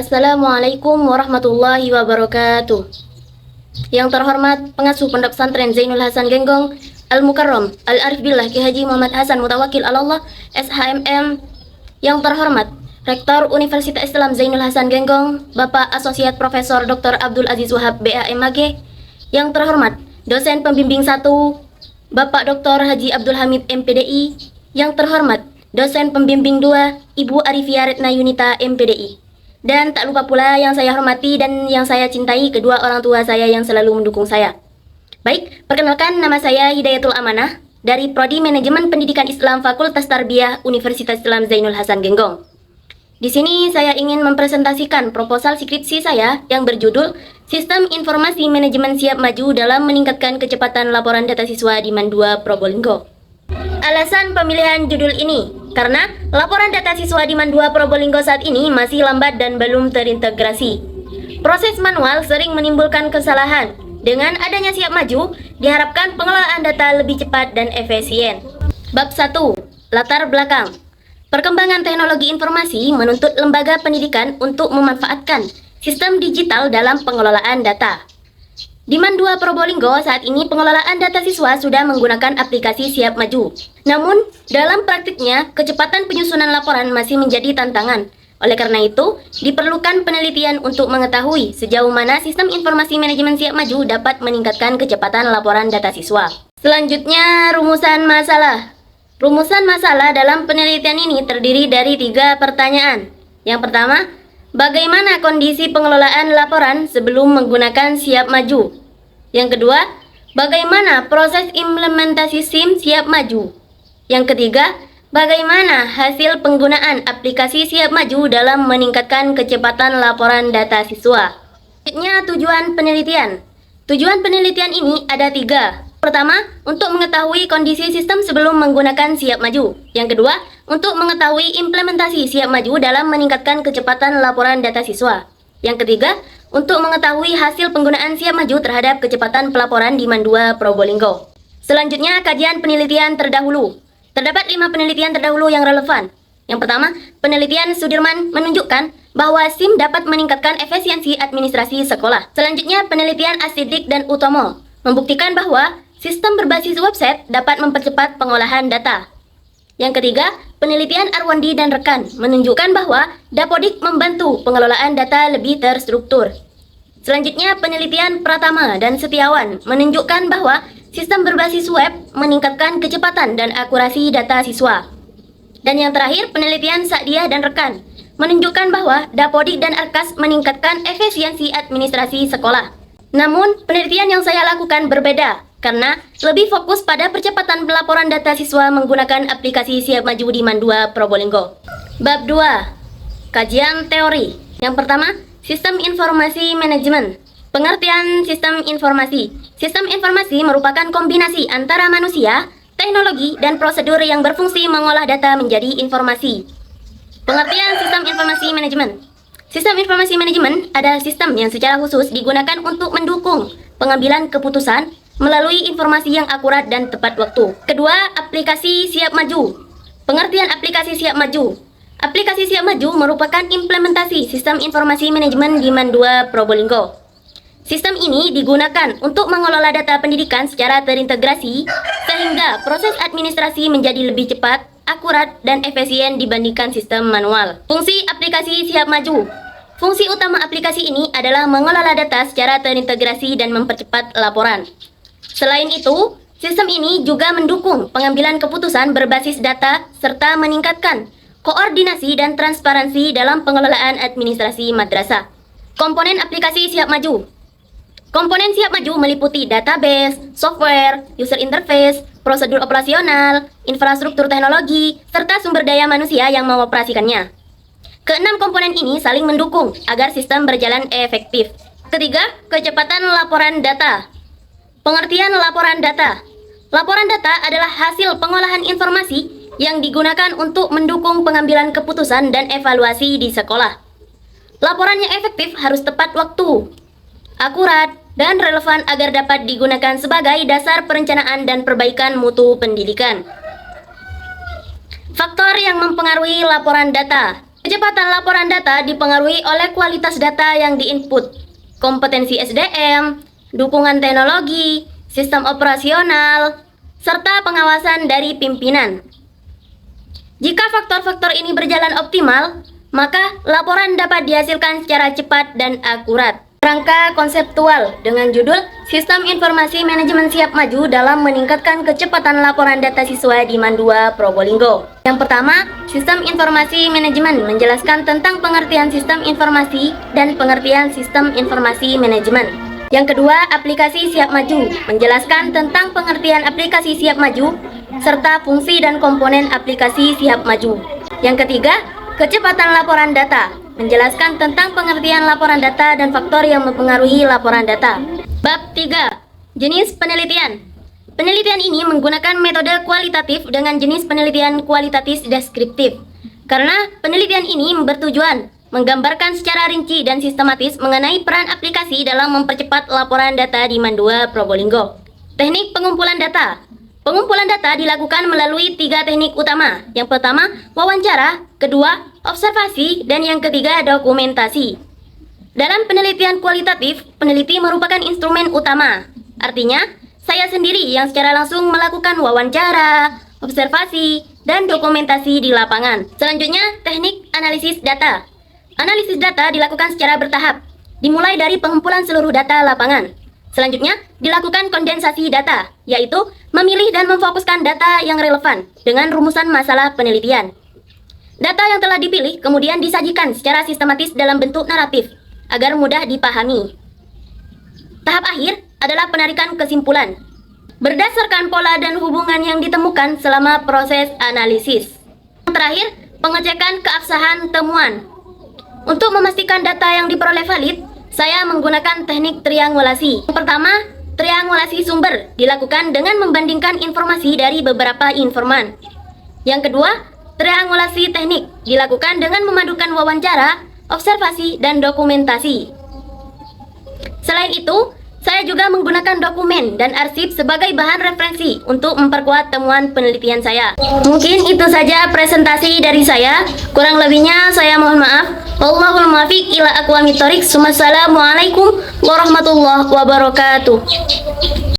Assalamualaikum warahmatullahi wabarakatuh. Yang terhormat Pengasuh Pondok Pesantren Zainul Hasan Genggong Al-Mukarram Al-Arif Billah Ki Haji Muhammad Hasan Mutawakil Allah SHMM. Yang terhormat Rektor Universitas Islam Zainul Hasan Genggong Bapak Asosiat Profesor Dr. Abdul Aziz Wahab BAMAG. Yang terhormat Dosen Pembimbing 1 Bapak Dr. Haji Abdul Hamid MPDI. Yang terhormat Dosen Pembimbing 2 Ibu Arifia Retna Yunita MPDI. Dan tak lupa pula yang saya hormati dan yang saya cintai kedua orang tua saya yang selalu mendukung saya. Baik, perkenalkan nama saya Hidayatul Amanah dari Prodi Manajemen Pendidikan Islam Fakultas Tarbiyah Universitas Islam Zainul Hasan Genggong. Di sini saya ingin mempresentasikan proposal skripsi saya yang berjudul Sistem Informasi Manajemen Siap Maju dalam Meningkatkan Kecepatan Laporan Data Siswa di Mandua Probolinggo. Alasan pemilihan judul ini karena laporan data siswa di Mandua Probolinggo saat ini masih lambat dan belum terintegrasi. Proses manual sering menimbulkan kesalahan. Dengan adanya Siap Maju, diharapkan pengelolaan data lebih cepat dan efisien. Bab 1. Latar belakang. Perkembangan teknologi informasi menuntut lembaga pendidikan untuk memanfaatkan sistem digital dalam pengelolaan data. Di Mandua Probolinggo saat ini pengelolaan data siswa sudah menggunakan aplikasi Siap Maju. Namun, dalam praktiknya, kecepatan penyusunan laporan masih menjadi tantangan. Oleh karena itu, diperlukan penelitian untuk mengetahui sejauh mana sistem informasi manajemen Siap Maju dapat meningkatkan kecepatan laporan data siswa. Selanjutnya, rumusan masalah. Rumusan masalah dalam penelitian ini terdiri dari 3 pertanyaan. Yang pertama, bagaimana kondisi pengelolaan laporan sebelum menggunakan Siap Maju? Yang kedua, bagaimana proses implementasi SIM Siap Maju? Yang ketiga, bagaimana hasil penggunaan aplikasi Siap Maju dalam meningkatkan kecepatan laporan data siswa? Selanjutnya, tujuan penelitian. Tujuan penelitian ini ada 3. Pertama, untuk mengetahui kondisi sistem sebelum menggunakan Siap Maju. Yang kedua, untuk mengetahui implementasi Siap Maju dalam meningkatkan kecepatan laporan data siswa. Yang ketiga, untuk mengetahui hasil penggunaan Siap Maju terhadap kecepatan pelaporan di Mandua Probolinggo. Selanjutnya, kajian penelitian terdahulu. Terdapat 5 penelitian terdahulu yang relevan. Yang pertama, penelitian Sudirman menunjukkan bahwa SIM dapat meningkatkan efisiensi administrasi sekolah. Selanjutnya, penelitian Asidik dan Utomo membuktikan bahwa sistem berbasis website dapat mempercepat pengolahan data. Yang ketiga, penelitian Arwandi dan rekan menunjukkan bahwa Dapodik membantu pengelolaan data lebih terstruktur. Selanjutnya, penelitian Pratama dan Setiawan menunjukkan bahwa sistem berbasis web meningkatkan kecepatan dan akurasi data siswa. Dan yang terakhir, penelitian Sa'diah dan rekan menunjukkan bahwa Dapodik dan Arkas meningkatkan efisiensi administrasi sekolah. Namun, penelitian yang saya lakukan berbeda karena lebih fokus pada percepatan pelaporan data siswa menggunakan aplikasi Siap Maju di Mandua Probolinggo. Bab 2. Kajian teori. Yang pertama, sistem informasi manajemen. Pengertian sistem informasi. Sistem informasi merupakan kombinasi antara manusia, teknologi, dan prosedur yang berfungsi mengolah data menjadi informasi. Pengertian sistem informasi manajemen. Sistem informasi manajemen adalah sistem yang secara khusus digunakan untuk mendukung pengambilan keputusan melalui informasi yang akurat dan tepat waktu. Kedua, aplikasi Siap Maju. Pengertian aplikasi Siap Maju. Aplikasi Siap Maju merupakan implementasi sistem informasi manajemen di Mandua Probolinggo. Sistem ini digunakan untuk mengelola data pendidikan secara terintegrasi sehingga proses administrasi menjadi lebih cepat, akurat, dan efisien dibandingkan sistem manual. Fungsi aplikasi Siap Maju. Fungsi utama aplikasi ini adalah mengelola data secara terintegrasi dan mempercepat laporan. Selain itu, sistem ini juga mendukung pengambilan keputusan berbasis data serta meningkatkan koordinasi dan transparansi dalam pengelolaan administrasi madrasah. Komponen aplikasi Siap Maju. Komponen Siap Maju meliputi database, software, user interface, prosedur operasional, infrastruktur teknologi, serta sumber daya manusia yang mengoperasikannya. Keenam komponen ini saling mendukung agar sistem berjalan efektif. Ketiga, kecepatan laporan data. Pengertian laporan data. Laporan data adalah hasil pengolahan informasi yang digunakan untuk mendukung pengambilan keputusan dan evaluasi di sekolah. Laporan yang efektif harus tepat waktu, akurat, dan relevan agar dapat digunakan sebagai dasar perencanaan dan perbaikan mutu pendidikan. Faktor yang mempengaruhi laporan data. Kecepatan laporan data dipengaruhi oleh kualitas data yang diinput, kompetensi SDM, dukungan teknologi, sistem operasional, serta pengawasan dari pimpinan. Jika faktor-faktor ini berjalan optimal, maka laporan dapat dihasilkan secara cepat dan akurat. Rangka konseptual dengan judul Sistem Informasi Manajemen Siap Maju dalam meningkatkan kecepatan laporan data siswa di Mandua, Probolinggo. Yang pertama, Sistem Informasi Manajemen menjelaskan tentang pengertian sistem informasi dan pengertian sistem informasi manajemen. Yang kedua, Aplikasi Siap Maju menjelaskan tentang pengertian aplikasi siap maju serta fungsi dan komponen aplikasi siap maju. Yang ketiga, Kecepatan laporan data menjelaskan tentang pengertian laporan data dan faktor yang mempengaruhi laporan data. Bab 3. Jenis penelitian. Penelitian ini menggunakan metode kualitatif dengan jenis penelitian kualitatif deskriptif. Karena penelitian ini bertujuan menggambarkan secara rinci dan sistematis mengenai peran aplikasi dalam mempercepat laporan data di Mandua, Probolinggo. Teknik pengumpulan data. Pengumpulan data dilakukan melalui 3 teknik utama. Yang pertama, wawancara, kedua, observasi, dan yang ketiga, dokumentasi. Dalam penelitian kualitatif, peneliti merupakan instrumen utama. Artinya, saya sendiri yang secara langsung melakukan wawancara, observasi, dan dokumentasi di lapangan. Selanjutnya, teknik analisis data. Analisis data dilakukan secara bertahap, dimulai dari pengumpulan seluruh data lapangan. Selanjutnya, dilakukan kondensasi data, yaitu memilih dan memfokuskan data yang relevan dengan rumusan masalah penelitian. Data yang telah dipilih kemudian disajikan secara sistematis dalam bentuk naratif, agar mudah dipahami. Tahap akhir adalah penarikan kesimpulan, berdasarkan pola dan hubungan yang ditemukan selama proses analisis. Yang terakhir, pengecekan keabsahan temuan. Untuk memastikan data yang diperoleh valid, saya menggunakan teknik triangulasi. Yang pertama, triangulasi sumber dilakukan dengan membandingkan informasi dari beberapa informan. Yang kedua, triangulasi teknik dilakukan dengan memadukan wawancara, observasi, dan dokumentasi. Selain itu, saya juga menggunakan dokumen dan arsip sebagai bahan referensi untuk memperkuat temuan penelitian saya. Mungkin itu saja presentasi dari saya. Kurang lebihnya saya mohon maaf. Wallahul muwaffiq ila aqwamit thoriq. Wassalamualaikum warahmatullahi wabarakatuh.